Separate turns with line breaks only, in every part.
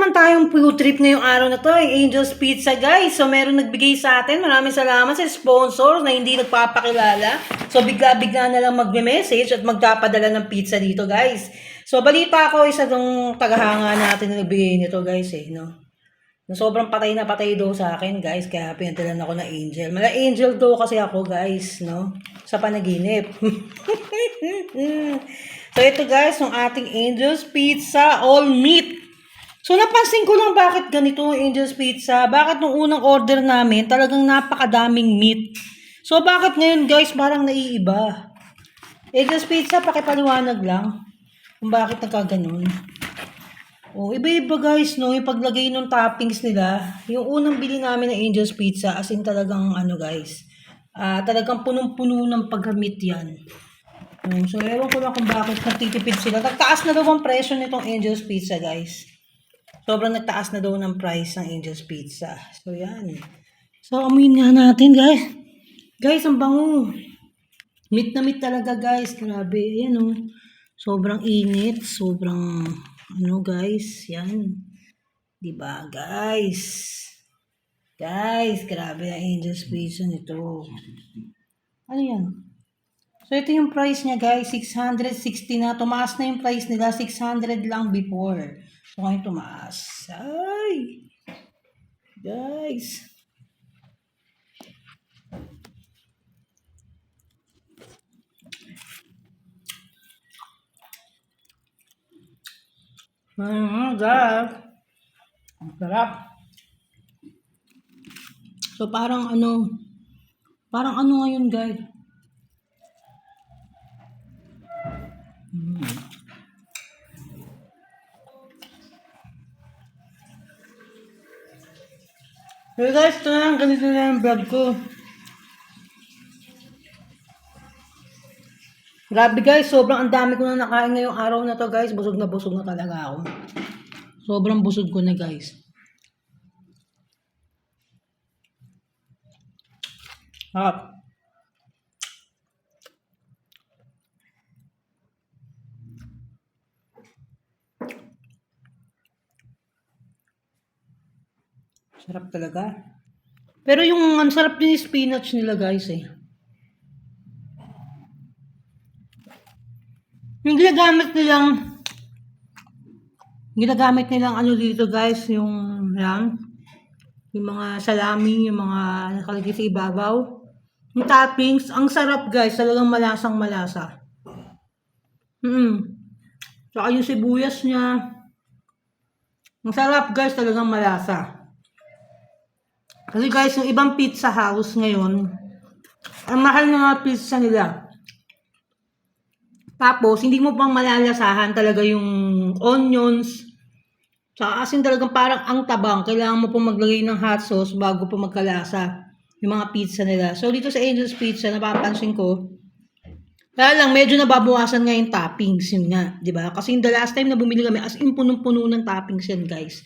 naman tayong food trip ngayong araw na to, Angel's Pizza guys. So meron nagbigay sa atin, maraming salamat sa sponsors na hindi nagpapakilala. So bigla-bigla na lang magme-message at magpapadala ng pizza dito guys. So balita ko, isa tong tagahanga natin na nagbigay nito guys no. Na sobrang patay na patay daw sa akin guys, kaya pinadalan ako na Angel. Mala Angel daw kasi ako guys, no? Sa panaginip. So ito guys, yung ating Angel's Pizza all meat. So napansin ko lang bakit ganito Angel's Pizza. Bakit nung unang order namin talagang napakadaming meat. So bakit ngayon guys parang naiiba. Angel's Pizza, pakipaliwanag lang kung bakit nagkaganon. Oh, iba-iba guys, no, yung paglagay ng toppings nila, yung unang bili namin ng Angel's Pizza, as in talagang ano guys, talagang punong-puno ng paggamit yan. So, ewan ko lang kung bakit nagtitipid sila. Nagtaas na daw ang presyo nitong Angel's Pizza guys. Sobrang nagtaas na daw ng price ng Angel's Pizza. So, yan. So, amuin nga natin guys. Guys, ang bango. Meat na meat talaga guys, grabe. Ayan o. Sobrang init, sobrang... Ano guys, yan. Diba guys? Guys, grabe ang Angel's Pizza nito. Ano yan? So ito yung price niya guys, 660 na. Tumaas na yung price nila, 600 lang before. So ngayon tumaas. Ay! Guys. Guys. Ang sarap. So parang ano ngayon guys. So guys, ito na, ganito na yung vlog ko. Grabe guys, sobrang ang dami ko na nakain ngayong araw na to guys. Busog na talaga ako. Sobrang busog ko na guys. Sarap. Sarap talaga. Pero yung ang sarap din yung spinach nila guys eh. Yung ginagamit nilang ano dito guys, yung yan, yung mga salami, yung mga nakalagay sa ibabaw. Yung toppings, ang sarap guys, talagang malasang malasa. Saka yung sibuyas niya, ang sarap guys, talagang malasa. Kasi guys, yung ibang pizza house ngayon, ang mahal ng mga pizza nila. Tapos, hindi mo pang malalasahan talaga yung onions. Tsaka asin talagang parang ang tabang. Kailangan mo pang maglagay ng hot sauce bago pa magkalasa yung mga pizza nila. So, dito sa Angel's Pizza, napapansin ko, kaya lang, medyo nababawasan nga yung toppings. Yun nga, di ba? Kasi the last time na bumili kami, as in punong-puno ng toppings yan, guys.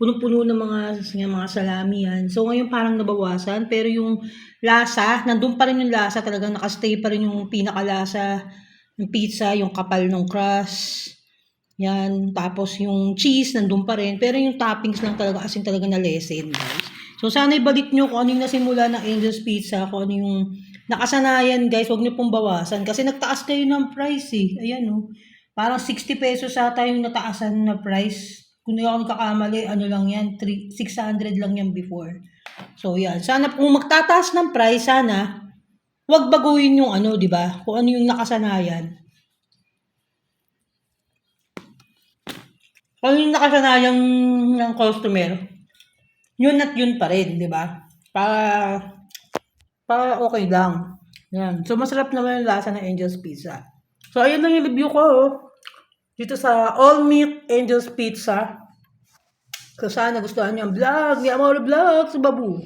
Punong-puno ng mga salami yan. So, ngayon parang nabawasan. Pero yung lasa, nandun pa rin yung lasa. Talagang nakastay pa rin yung pinakalasa ng pizza, yung kapal ng crust. Yan. Tapos yung cheese, nandun pa rin. Pero yung toppings lang talaga, as in talaga na-lessen, guys. So, sana ibalik nyo kung ano yung nasimula ng Angel's Pizza, kung ano yung nakasanayan, guys. Huwag nyo pong bawasan. Kasi nagtaas kayo ng price, eh. Ayan, oh. Parang 60 pesos ata yung nataasan na price. Kung hindi ako nagkakamali, ano lang yan, 600 lang yan before. So, yan. Sana kung magtataas ng price, sana, huwag baguhin yung ano, di ba? Kung ano yung nakasanayan. Kung ano yung nakasanayan ng customer, yun at yun pa rin, di ba? Para okay lang. Yan. So, masarap naman yung lasa ng Angel's Pizza. So, ayun lang yung review ko, dito sa All Meat Angel's Pizza. So, sana gustuhan niyo ang vlog ni Amor Vlog sa Babu.